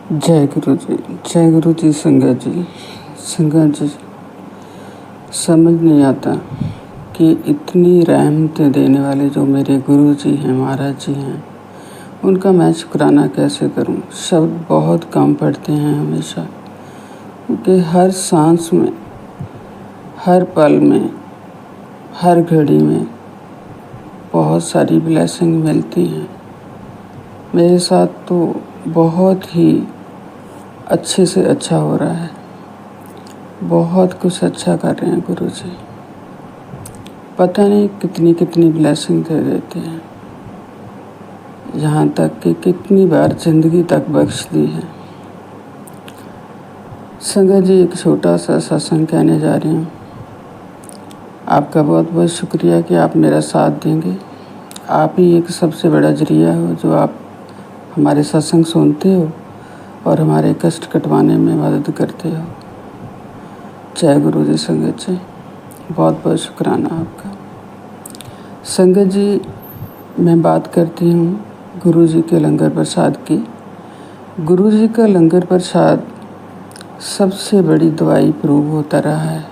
जय गुरु जी। जय गुरु जी। संगत जी, समझ नहीं आता कि इतनी रहमतें देने वाले जो मेरे गुरु जी हैं, महाराज जी हैं, उनका मैं शुक्राना कैसे करूं। शब्द बहुत कम पड़ते हैं हमेशा, क्योंकि हर सांस में, हर पल में, हर घड़ी में बहुत सारी ब्लेसिंग मिलती हैं। मेरे साथ तो बहुत ही अच्छे से अच्छा हो रहा है, बहुत कुछ अच्छा कर रहे हैं गुरु जी। पता नहीं कितनी कितनी ब्लेसिंग दे देते हैं, यहाँ तक कि कितनी बार ज़िंदगी तक बख्श दी है। संगत जी, एक छोटा सा सत्संग कहने जा रही हूँ। आपका बहुत बहुत शुक्रिया कि आप मेरा साथ देंगे। आप ही एक सबसे बड़ा जरिया हो, जो आप हमारे सत्संग सुनते हो और हमारे कष्ट कटवाने में मदद करते हो। जय गुरु जी। संगत जी, बहुत बहुत शुक्राना आपका। संगत जी, मैं बात करती हूँ गुरु जी के लंगर प्रसाद की। गुरु जी का लंगर प्रसाद सबसे बड़ी दवाई प्रूव होता रहा है।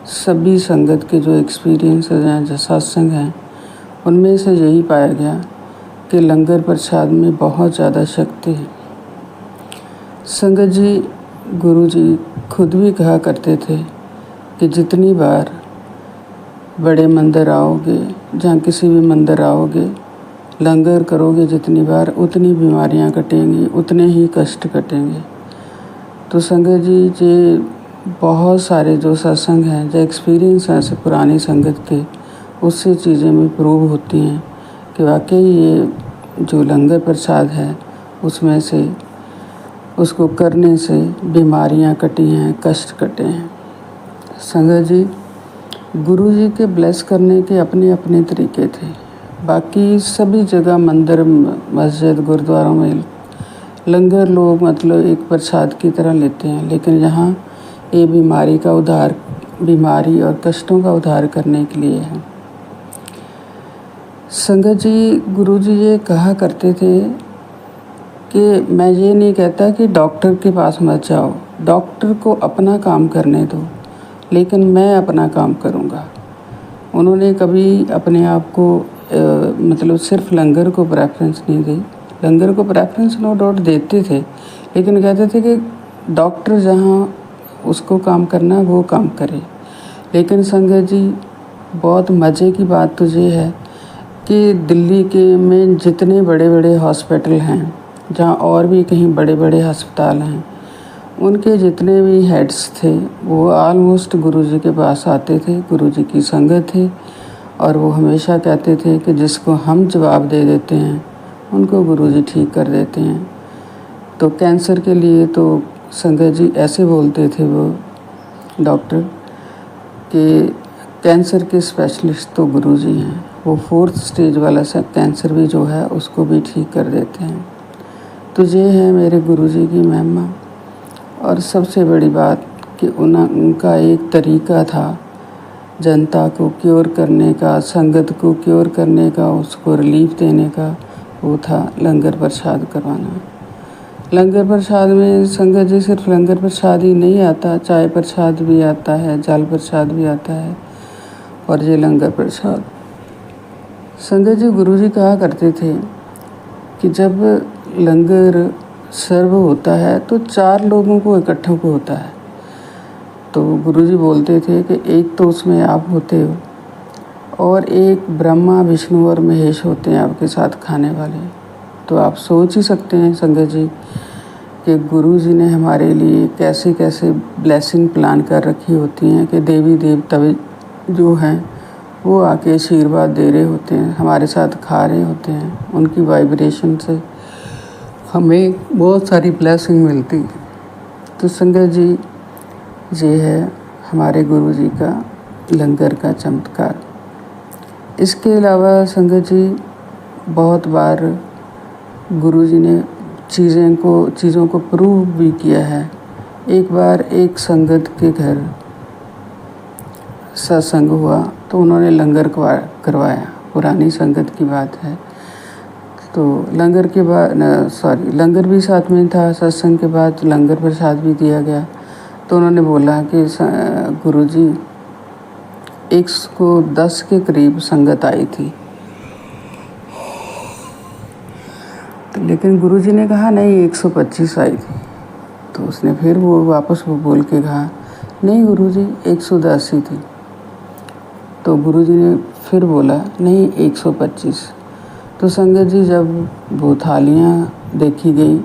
सभी संगत के जो एक्सपीरियंसेस हैं, जो सत्संग हैं, उनमें से यही पाया गया कि लंगर प्रसाद में बहुत ज़्यादा शक्ति है। संगत जी, गुरु जी खुद भी कहा करते थे कि जितनी बार बड़े मंदिर आओगे, जहाँ किसी भी मंदिर आओगे, लंगर करोगे जितनी बार, उतनी बीमारियाँ कटेंगी, उतने ही कष्ट कटेंगे। तो संगत जी, ये बहुत सारे जो सत्संग हैं, जो एक्सपीरियंस हैं पुरानी संगत के, उससे चीज़ें भी प्रूव होती हैं कि वाकई ये जो लंगर प्रसाद है, उसमें से, उसको करने से बीमारियां कटी हैं, कष्ट कटे हैं। संगत जी, गुरु जी के ब्लेस करने के अपने अपने तरीके थे। बाकी सभी जगह मंदिर, मस्जिद, गुरुद्वारों में लंगर लोग मतलब एक प्रसाद की तरह लेते हैं, लेकिन यहाँ ये बीमारी और कष्टों का उद्धार करने के लिए है। संगत जी, गुरु जी ये कहा करते थे कि मैं ये नहीं कहता कि डॉक्टर के पास मत जाओ, डॉक्टर को अपना काम करने दो, लेकिन मैं अपना काम करूँगा। उन्होंने कभी अपने आप को मतलब सिर्फ लंगर को प्रेफरेंस नहीं दी। लंगर को प्रेफरेंस नो डाउट देते थे, लेकिन कहते थे कि डॉक्टर जहाँ उसको काम करना वो काम करे। लेकिन संगत जी, बहुत मज़े की बात तो ये है कि दिल्ली के में जितने बड़े बड़े हॉस्पिटल हैं, जहाँ और भी कहीं बड़े बड़े अस्पताल हैं, उनके जितने भी हेड्स थे वो ऑलमोस्ट गुरुजी के पास आते थे, गुरुजी की संगत थे, और वो हमेशा कहते थे कि जिसको हम जवाब दे देते हैं उनको गुरुजी ठीक कर देते हैं। तो कैंसर के लिए तो संगत जी ऐसे बोलते थे वो डॉक्टर कि कैंसर के स्पेशलिस्ट तो गुरुजी हैं, वो 4th स्टेज वाला कैंसर भी जो है उसको भी ठीक कर देते हैं। तो ये है मेरे गुरुजी की महिमा। और सबसे बड़ी बात कि उनका एक तरीका था जनता को क्योर करने का, संगत को क्योर करने का, उसको रिलीफ देने का, वो था लंगर प्रसाद करवाना। लंगर प्रसाद में संगत जी सिर्फ लंगर प्रसाद ही नहीं आता, चाय प्रसाद भी आता है, जल प्रसाद भी आता है, और ये लंगर प्रसाद। संगत जी, गुरुजी कहा करते थे कि जब लंगर सर्व होता है तो 4 लोगों को इकट्ठों को होता है। तो गुरुजी बोलते थे कि एक तो उसमें आप होते हो, और एक ब्रह्मा, विष्णु और महेश होते हैं आपके साथ खाने वाले। तो आप सोच ही सकते हैं संगत जी कि गुरुजी ने हमारे लिए कैसे कैसे ब्लेसिंग प्लान कर रखी होती हैं कि देवी देवता जो हैं वो आके आशीर्वाद दे रहे होते हैं, हमारे साथ खा रहे होते हैं। उनकी वाइब्रेशन से हमें बहुत सारी ब्लेसिंग मिलती है। तो संगत जी, ये है हमारे गुरु जी का लंगर का चमत्कार। इसके अलावा संगत जी, बहुत बार गुरु जी ने चीज़ों को प्रूव भी किया है। एक बार एक संगत के घर सत्संग हुआ तो उन्होंने लंगर करवाया। पुरानी संगत की बात है। तो लंगर के बाद लंगर भी साथ में था, सत्संग के बाद लंगर प्रसाद भी दिया गया। तो उन्होंने बोला कि गुरुजी 110 के करीब संगत आई थी। तो लेकिन गुरुजी ने कहा नहीं 125 आई थी। तो उसने फिर वो वापस वो बोल के कहा नहीं गुरुजी 110 ही थी। तो गुरुजी ने फिर बोला नहीं 125। तो संगत जी जब वो थालियाँ देखी गई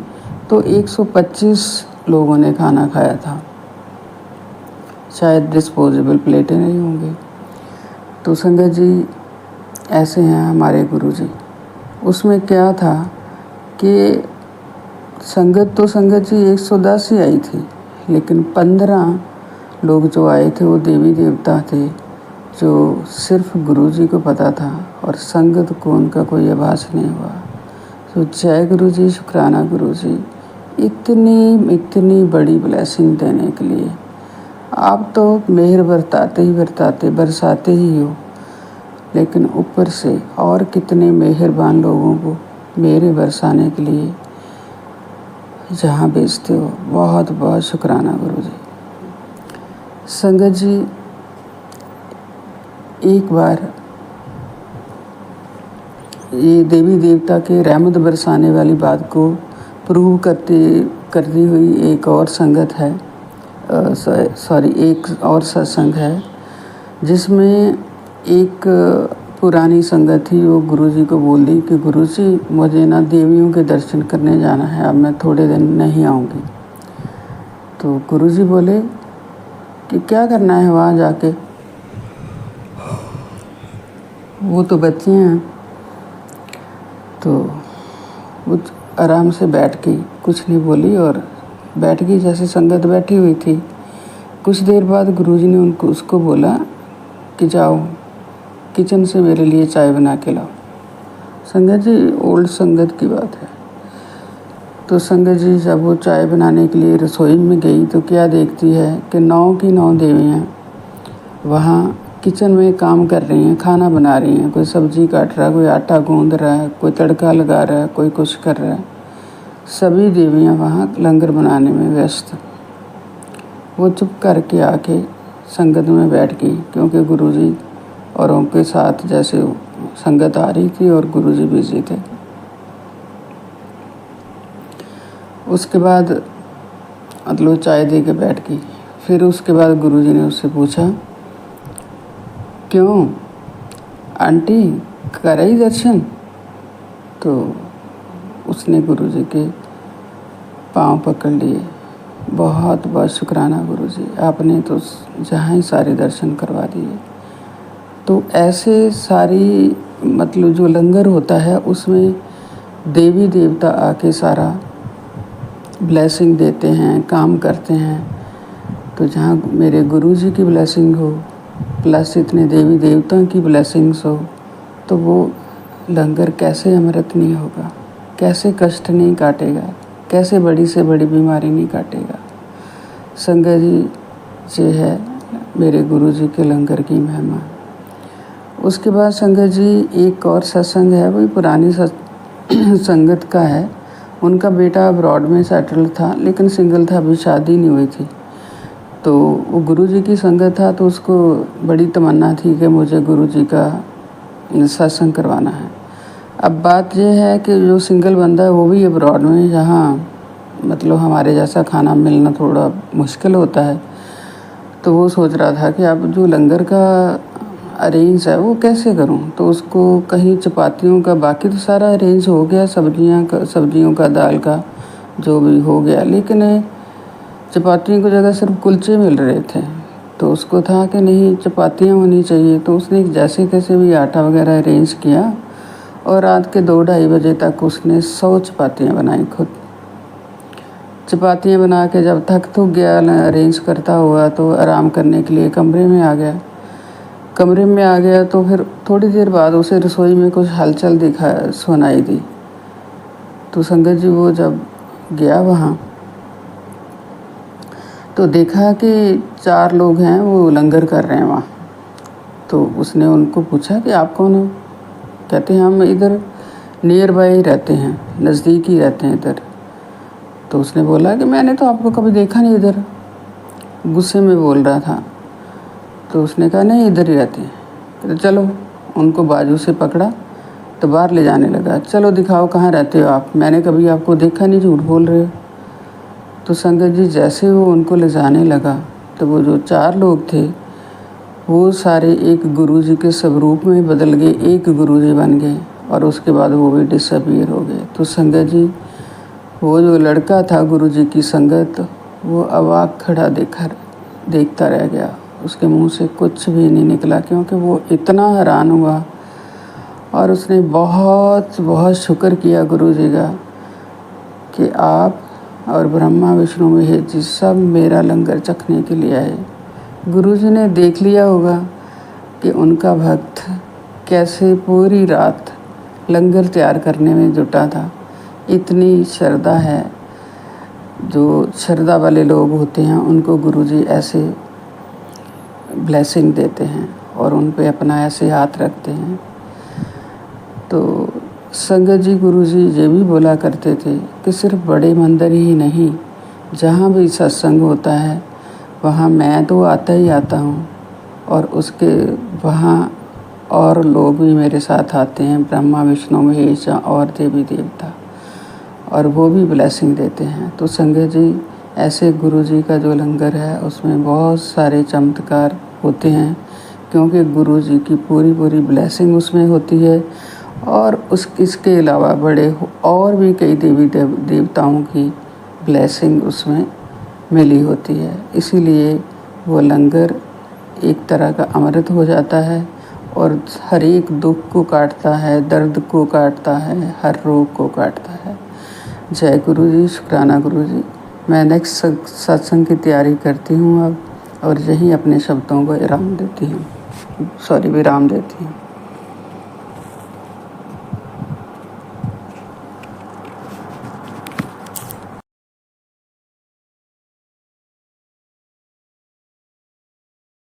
तो 125 लोगों ने खाना खाया था। शायद डिस्पोजेबल प्लेटें नहीं होंगी। तो संगत जी ऐसे हैं हमारे गुरुजी। उसमें क्या था कि संगत जी 110 ही आई थी, लेकिन 15 लोग जो आए थे वो देवी देवता थे, जो सिर्फ गुरुजी को पता था और संगत को उनका कोई आभास नहीं हुआ। तो जय गुरुजी, शुक्राना गुरुजी, इतनी बड़ी ब्लेसिंग देने के लिए। आप तो मेहर बरसाते ही हो, लेकिन ऊपर से और कितने मेहरबान लोगों को मेरे बरसाने के लिए जहाँ भेजते हो। बहुत बहुत शुक्राना गुरुजी। संगत जी एक बार ये देवी देवता के रहमत बरसाने वाली बात को प्रूव करती हुई एक और संगत है, एक और सत्संग है, जिसमें एक पुरानी संगत थी। वो गुरुजी को बोल दी कि गुरुजी मुझे ना देवियों के दर्शन करने जाना है, अब मैं थोड़े दिन नहीं आऊँगी। तो गुरुजी बोले कि क्या करना है वहाँ जाके, वो तो बच्चे हैं। तो वो आराम से बैठ गई, कुछ नहीं बोली और बैठ गई जैसे संगत बैठी हुई थी। कुछ देर बाद गुरुजी ने उसको बोला कि जाओ किचन से मेरे लिए चाय बना के लाओ। संगत जी ओल्ड संगत की बात है। तो संगत जी जब वो चाय बनाने के लिए रसोई में गई तो क्या देखती है कि 9 की 9 देवियाँ वहाँ किचन में काम कर रही हैं, खाना बना रही हैं। कोई सब्जी काट रहा है, कोई आटा गूंद रहा है, कोई तड़का लगा रहा है, कोई कुछ कर रहा है। सभी देवियाँ वहाँ लंगर बनाने में व्यस्त। वो चुप करके आके संगत में बैठ गई, क्योंकि गुरुजी और उनके साथ जैसे संगत आ रही थी और गुरुजी बिजी थे। उसके बाद मतलब चाय दे के बैठ गई। फिर उसके बाद गुरुजी ने उससे पूछा क्यों आंटी करे ही दर्शन। तो उसने गुरुजी के पाँव पकड़ लिए। बहुत बहुत शुक्राना गुरुजी, आपने तो जहाँ ही सारे दर्शन करवा दिए। तो ऐसे सारी मतलब जो लंगर होता है उसमें देवी देवता आके सारा ब्लेसिंग देते हैं, काम करते हैं। तो जहाँ मेरे गुरुजी की ब्लेसिंग हो प्लस इतने देवी देवताओं की ब्लेसिंग्स हो, तो वो लंगर कैसे अमृत नहीं होगा, कैसे कष्ट नहीं काटेगा, कैसे बड़ी से बड़ी बीमारी नहीं काटेगा। संगत जी ये है मेरे गुरुजी के लंगर की महिमा। उसके बाद संगत जी एक और सत्संग है, वही पुरानी संगत का है। उनका बेटा अब्रॉड में सेटल था, लेकिन सिंगल था, अभी शादी नहीं हुई थी। तो वो गुरुजी की संगत था, तो उसको बड़ी तमन्ना थी कि मुझे गुरुजी का सत्संग करवाना है। अब बात यह है कि जो सिंगल बंदा है वो भी अब्रॉड में, जहाँ मतलब हमारे जैसा खाना मिलना थोड़ा मुश्किल होता है। तो वो सोच रहा था कि अब जो लंगर का अरेंज है वो कैसे करूं। तो उसको कहीं चपातियों का, बाकी तो सारा अरेंज हो गया, सब्जियों का, दाल का जो भी हो गया, लेकिन चपातियों की जगह सिर्फ कुलचे मिल रहे थे। तो उसको था कि नहीं चपातियाँ होनी चाहिए। तो उसने जैसे कैसे भी आटा वगैरह अरेंज किया और रात के 2-2:30 बजे तक उसने 100 चपातियाँ बनाई खुद। चपातियाँ बना के जब थक गया अरेंज करता हुआ, तो आराम करने के लिए कमरे में आ गया। तो फिर थोड़ी देर बाद उसे रसोई में कुछ हलचल सुनाई दी। तो संगत जी वो जब गया वहाँ तो देखा कि 4 लोग हैं वो लंगर कर रहे हैं वहाँ। तो उसने उनको पूछा कि आप कौन हो। कहते हैं हम इधर नियर बाय ही रहते हैं, नज़दीक ही रहते हैं इधर। तो उसने बोला कि मैंने तो आपको कभी देखा नहीं इधर, गुस्से में बोल रहा था। तो उसने कहा नहीं इधर ही रहते हैं। तो चलो, उनको बाजू से पकड़ा तो बाहर ले जाने लगा। चलो दिखाओ कहाँ रहते हो आप, मैंने कभी आपको देखा नहीं, झूठ बोल रहे हो। तो संगत जी जैसे वो उनको ले जाने लगा तो वो जो 4 लोग थे वो सारे एक गुरुजी के स्वरूप में बदल गए, एक गुरुजी बन गए और उसके बाद वो भी डिसअपीयर हो गए। तो संगत जी वो जो लड़का था गुरुजी की संगत, वो अवाक खड़ा देखता रह गया। उसके मुंह से कुछ भी नहीं निकला क्योंकि वो इतना हैरान हुआ और उसने बहुत बहुत शुक्र किया गुरुजी का कि आप और ब्रह्मा विष्णु महेश जी सब मेरा लंगर चखने के लिए आए। गुरुजी ने देख लिया होगा कि उनका भक्त कैसे पूरी रात लंगर तैयार करने में जुटा था। इतनी श्रद्धा है, जो श्रद्धा वाले लोग होते हैं उनको गुरुजी ऐसे ब्लेसिंग देते हैं और उन पे अपना ऐसे हाथ रखते हैं। तो संगत जी गुरुजी ये भी बोला करते थे कि सिर्फ बड़े मंदिर ही नहीं, जहाँ भी सत्संग होता है वहाँ मैं तो आता ही आता हूँ और उसके वहाँ और लोग भी मेरे साथ आते हैं, ब्रह्मा विष्णु महेश और देवी देवता, और वो भी ब्लेसिंग देते हैं। तो संगत जी ऐसे गुरुजी का जो लंगर है उसमें बहुत सारे चमत्कार होते हैं क्योंकि गुरुजी की पूरी पूरी ब्लेसिंग उसमें होती है और इसके अलावा बड़े और भी कई देवी देवताओं की ब्लेसिंग उसमें मिली होती है। इसीलिए वो लंगर एक तरह का अमृत हो जाता है और हर एक दुख को काटता है, दर्द को काटता है, हर रोग को काटता है। जय गुरु जी, शुक्राना गुरु जी। मैं नेक्स्ट सत्संग की तैयारी करती हूँ अब और यहीं अपने शब्दों को विराम देती हूँ।